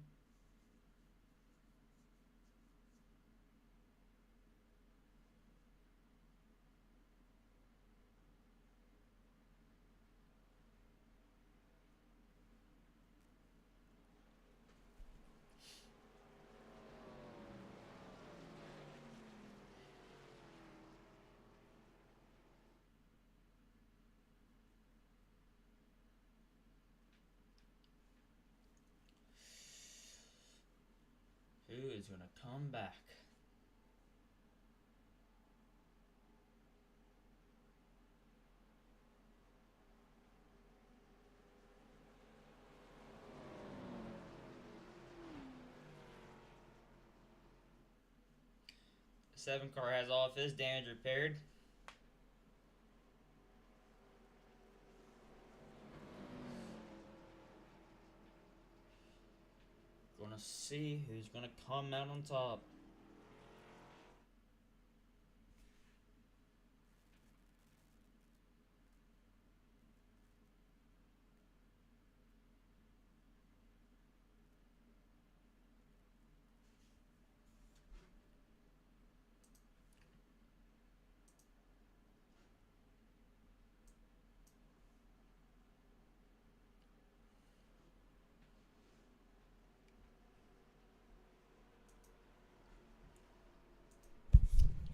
Who is going to come back? The 7 car has all of his damage repaired. Gonna see who's gonna come out on top.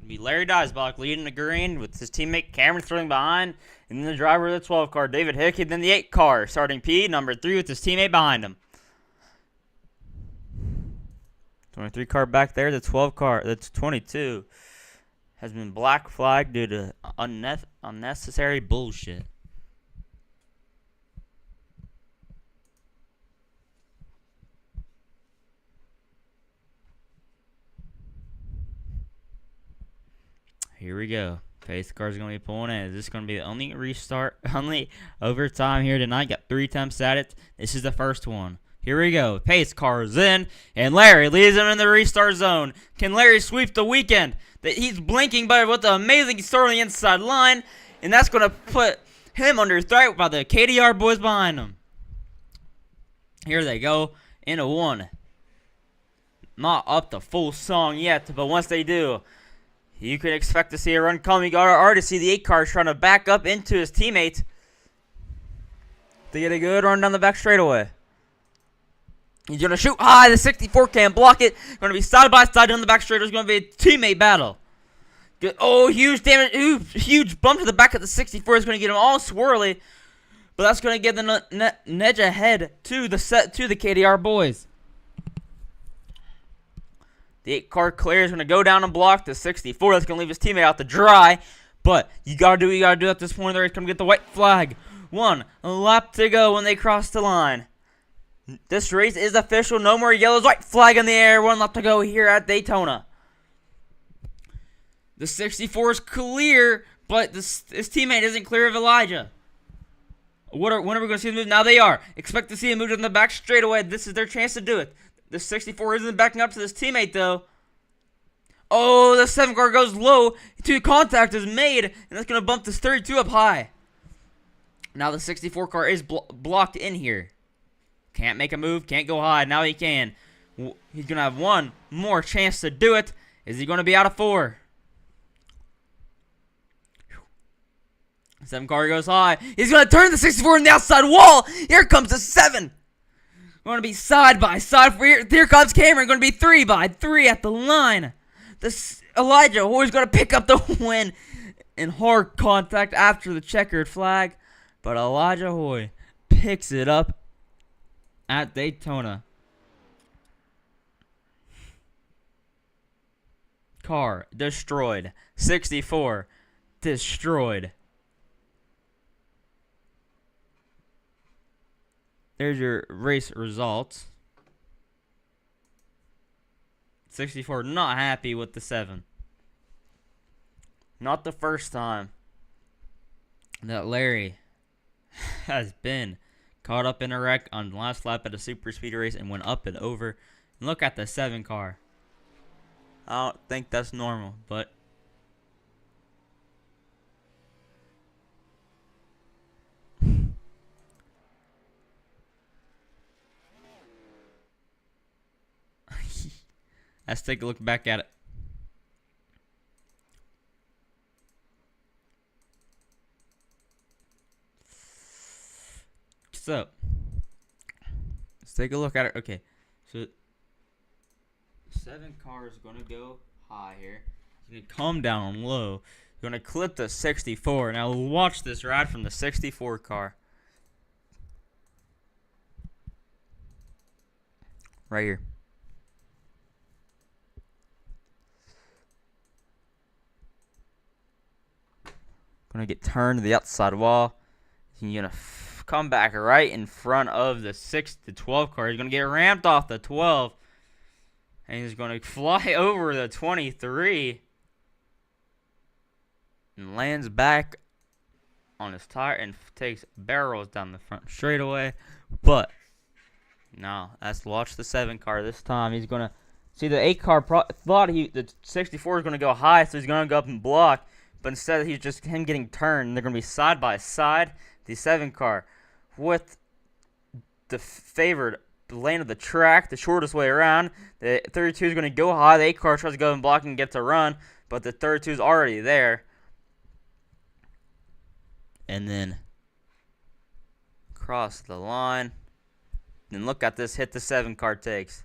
Be Larry Dazbach leading the green with his teammate Cameron Sterling behind, and then the driver of the 12 car, David Hickey, then the 8 car, starting P, number 3 with his teammate behind him. 23 car back there, the 12 car, that's 22, has been black flagged due to unnecessary bullshit. Here we go. Pace car's going to be pulling in. Is this going to be the only restart, only overtime here tonight? Got 3 attempts at it. This is the first one. Here we go. Pace car's in, and Larry leads him in the restart zone. Can Larry sweep the weekend? He's blinking, but with the amazing start on the inside line, and that's going to put him under threat by the KDR boys behind him. Here they go into one. Not up to full song yet, but once they do, you can expect to see a run come. You got already see the 8 car trying to back up into his teammate to get a good run down the back straightaway. He's going to shoot high. The 64 can't block it. Going to be side by side down the back straight. It's going to be a teammate battle. Good. Oh, huge damage. Huge bump to the back of the 64 is going to get him all swirly. But that's going to give the nudge ahead to the KDR boys. The 8 car clear is going to go down and block the 64. That's going to leave his teammate out to dry. But you got to do what you got to do at this point. They're going to get the white flag. 1 lap to go when they cross the line. This race is official. No more yellows. White flag in the air. 1 lap to go here at Daytona. The 64 is clear, but his teammate isn't clear of Elijah. When are we going to see him move? Now they are. Expect to see him move in the back straight away. This is their chance to do it. The 64 isn't backing up to this teammate, though. Oh, the 7 car goes low. Contact is made, and that's going to bump this 32 up high. Now the 64 car is blocked in here. Can't make a move. Can't go high. Now he can. He's going to have one more chance to do it. Is he going to be out of 4? 7 car goes high. He's going to turn the 64 on the outside wall. Here comes the 7. Going to be side by side. Here comes Cameron. Going to be 3 by 3 at the line. Elijah always going to pick up the win in hard contact after the checkered flag. But Elijah Hoy picks it up at Daytona. Car destroyed. 64 destroyed. There's your race results. 64 not happy with the 7. Not the first time that Larry has been caught up in a wreck on the last lap at a super speed race and went up and over. And look at the 7 car. I don't think that's normal, but let's take a look back at it. So, let's take a look at it. Okay, so 7 car is going to go high here. He's going to come down low. He's going to clip the 64. Now watch this ride from the 64 car. Right here. Going to get turned to the outside wall. He's going to come back right in front of the 12 car. He's going to get ramped off the 12. And he's going to fly over the 23. And lands back on his tire and takes barrels down the front straightaway. But, no, let's watch the 7 car this time. He's going to see the 8 car thought the 64 is going to go high, so he's going to go up and block. But instead, he's just him getting turned. They're going to be side by side. The 7 car with the favored lane of the track, the shortest way around. The 32 is going to go high. The 8 car tries to go and block and get to run, but the 32 is already there. And then cross the line. And look at this hit the 7 car takes.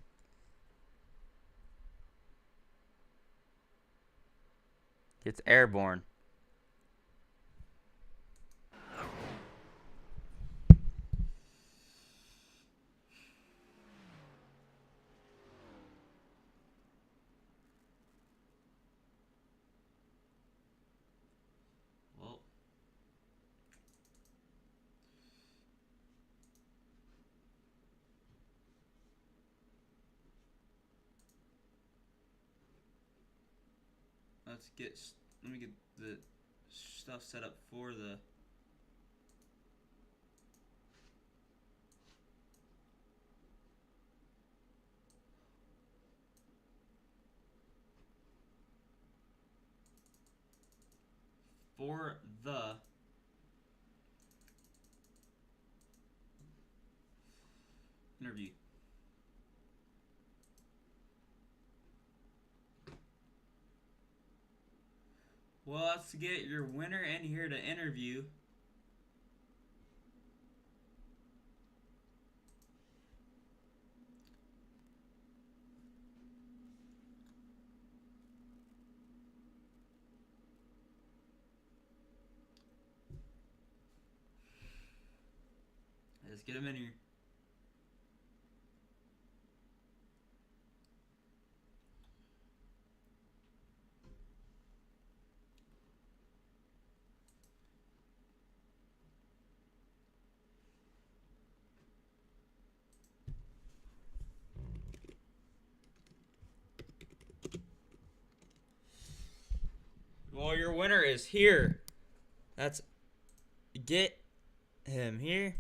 Gets airborne. Let me get the stuff set up for the for the interview. Well, let's get your winner in here to interview. Let's get him in here. Well, your winner is here. Let's get him here.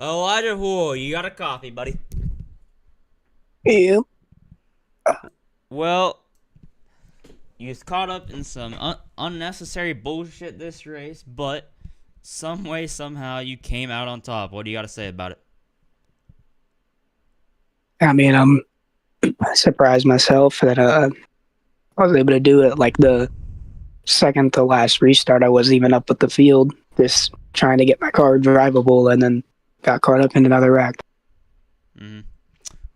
Elijah Hool, you got a coffee, buddy. Yeah. Well, you was caught up in some unnecessary bullshit this race, but some way, somehow, you came out on top. What do you got to say about it? I mean, I surprised myself that I was able to do it like the second to last restart. I wasn't even up with the field, just trying to get my car drivable, and then got caught up in another wreck. Mm-hmm.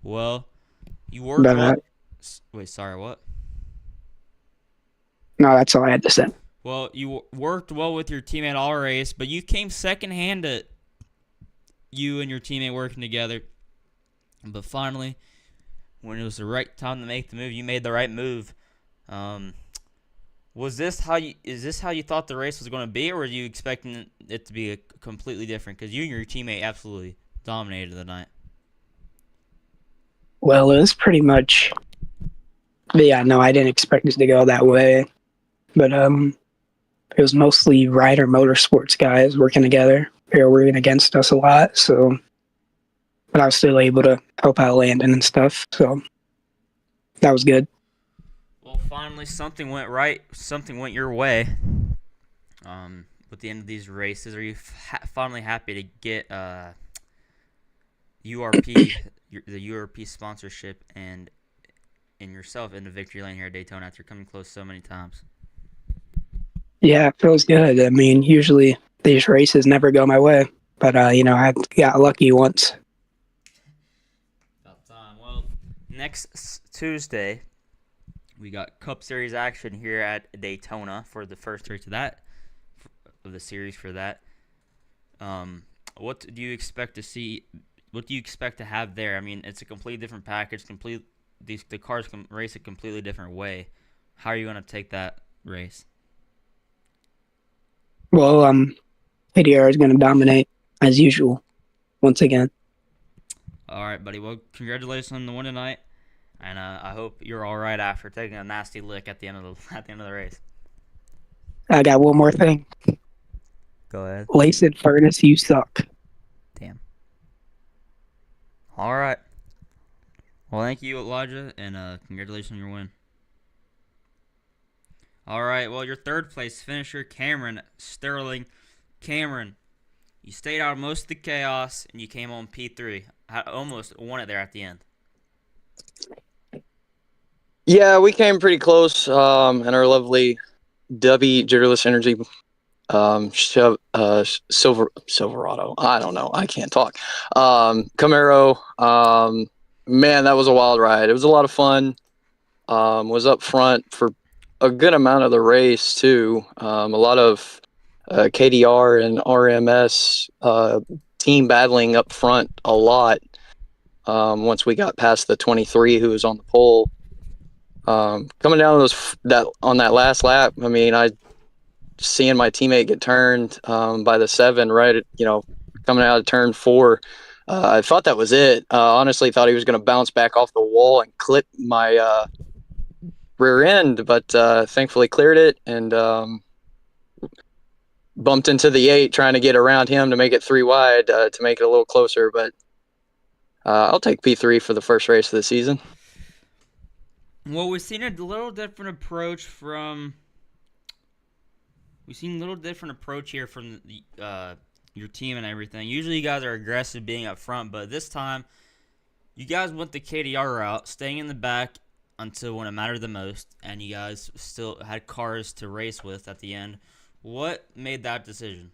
Well, you worked well. Wait, sorry, what? No, that's all I had to say. Well, you worked well with your teammate all race, but you came second hand at you and your teammate working together. But finally, when it was the right time to make the move, you made the right move. Is this how you thought the race was going to be, or were you expecting it to be completely different? Because you and your teammate absolutely dominated the night. Well, it was pretty much. Yeah, no, I didn't expect it to go that way, but it was mostly Ryder Motorsports guys working together. They were working against us a lot, so. But I was still able to help out Landon and stuff, so that was good. Well, finally, something went right. Something went your way. With the end of these races, are you finally happy to get URP, the URP sponsorship, and yourself into victory lane here at Daytona after coming close so many times? Yeah, it feels good. I mean, usually these races never go my way, but I got lucky once. About time. Well, next Tuesday, we got Cup Series action here at Daytona for the first race of the series for that. What do you expect to see? What do you expect to have there? I mean, it's a completely different package. The cars can race a completely different way. How are you going to take that race? Well, ADR is going to dominate as usual once again. All right, buddy. Well, congratulations on the win tonight, and I hope you're all right after taking a nasty lick at the end of the race. I got one more thing. Go ahead. Laced Furnace, you suck. Damn. All right. Well, thank you, Elijah, and congratulations on your win. All right. Well, your third place finisher, Cameron Sterling. Cameron, you stayed out of most of the chaos, and you came on P3. Almost won it there at the end. Yeah, we came pretty close, and our lovely Dubby Jitterless Energy Silverado. I don't know. I can't talk. Camaro. Man, that was a wild ride. It was a lot of fun. Was up front for a good amount of the race too. A lot of KDR and RMS team battling up front a lot. Once we got past the 23 who was on the pole. Coming down on that last lap, I mean, seeing my teammate get turned by the 7 right, coming out of turn 4. I thought that was it. Honestly, thought he was going to bounce back off the wall and clip my rear end, but thankfully cleared it and bumped into the 8, trying to get around him to make it 3 wide to make it a little closer. But I'll take P3 for the first race of the season. Well, we've seen a little different approach from We've seen a little different approach here from your team and everything. Usually you guys are aggressive being up front, but this time you guys went the KDR route, staying in the back until when it mattered the most, and you guys still had cars to race with at the end. What made that decision?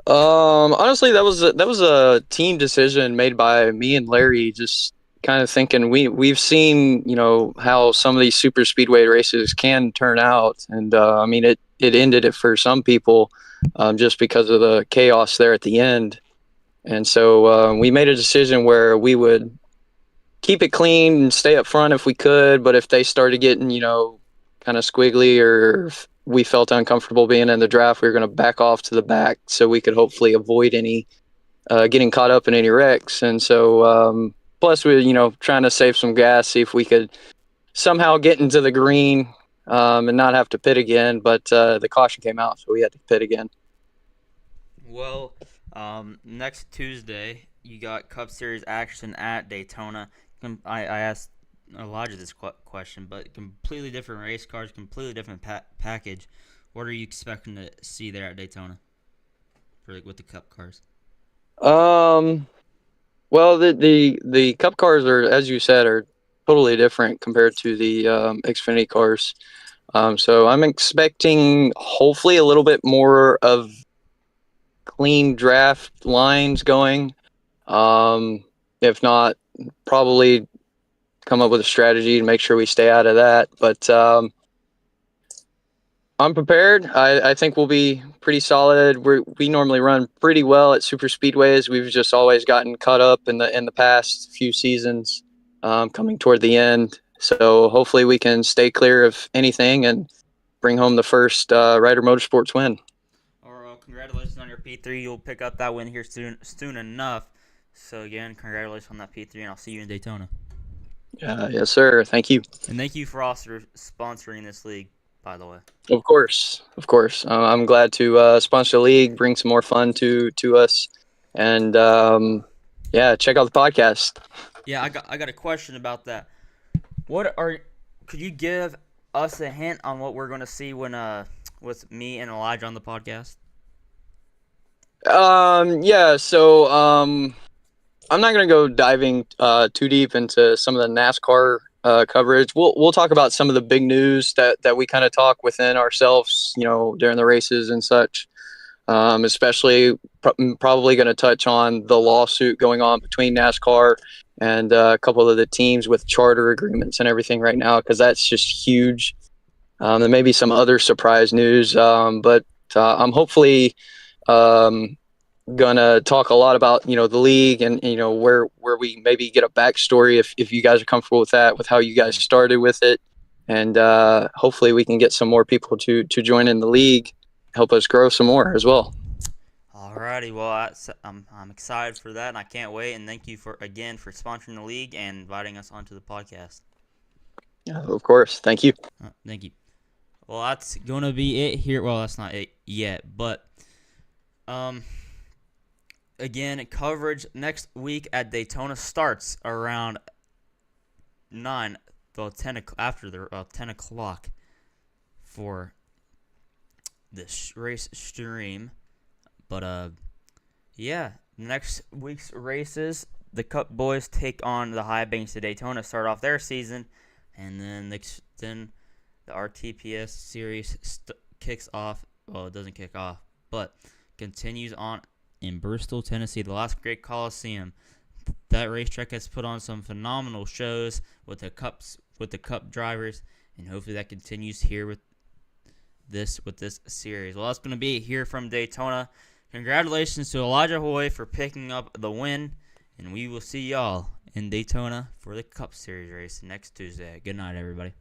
Honestly, that was a team decision made by me and Larry. Just kind of thinking we've seen how some of these super speedway races can turn out, and I mean it ended it for some people just because of the chaos there at the end. And so we made a decision where we would keep it clean and stay up front if we could, but if they started getting kind of squiggly or if we felt uncomfortable being in the draft, we were going to back off to the back so we could hopefully avoid any getting caught up in any wrecks. And so plus we were trying to save some gas, see if we could somehow get into the green and not have to pit again, but the caution came out, so we had to pit again. Well, next Tuesday you got Cup Series action at Daytona. I asked Elijah this question, but completely different race cars, completely different package. What are you expecting to see there at Daytona with the Cup cars? Well, the Cup cars are, as you said, are totally different compared to the Xfinity cars. So I'm expecting hopefully a little bit more of clean draft lines going. If not, probably come up with a strategy to make sure we stay out of that. But I'm prepared. I think we'll be pretty solid. We normally run pretty well at super speedways. We've just always gotten caught up in the past few seasons, coming toward the end. So hopefully we can stay clear of anything and bring home the first Ryder Motorsports win. Congratulations on your P3. You'll pick up that win here soon enough. So again, congratulations on that P3, and I'll see you in Daytona. Yes, sir. Thank you. And thank you for also sponsoring this league, by the way. Of course. I'm glad to sponsor the league, bring some more fun to us, and check out the podcast. Yeah, I got a question about that. Could you give us a hint on what we're going to see when with me and Elijah on the podcast? So I'm not going to go diving too deep into some of the NASCAR coverage. We'll talk about some of the big news that we kind of talk within ourselves, during the races and such. Especially probably going to touch on the lawsuit going on between NASCAR and a couple of the teams with charter agreements and everything right now, because that's just huge. There may be some other surprise news, but I'm hopefully gonna talk a lot about the league and where we maybe get a backstory if you guys are comfortable with that, with how you guys started with it, and hopefully we can get some more people to join in the league, help us grow some more as well. Alrighty, well I'm excited for that and I can't wait, and thank you for sponsoring the league and inviting us onto the podcast. Yeah, of course. Thank you. Thank you. Well, that's gonna be it here. Well, that's not it yet, but again, coverage next week at Daytona starts around 9, well, 10 after the 10 o'clock for this race stream. But next week's races, the Cup boys take on the High Banks of Daytona, start off their season, and then the RTPS series kicks off. Well, it doesn't kick off, but continues on in Bristol, Tennessee, the last great Coliseum. That racetrack has put on some phenomenal shows with the Cup drivers, and hopefully that continues here with this series. Well, that's going to be it here from Daytona. Congratulations to Elijah Hoy for picking up the win, and we will see y'all in Daytona for the Cup Series race next Tuesday. Good night, everybody.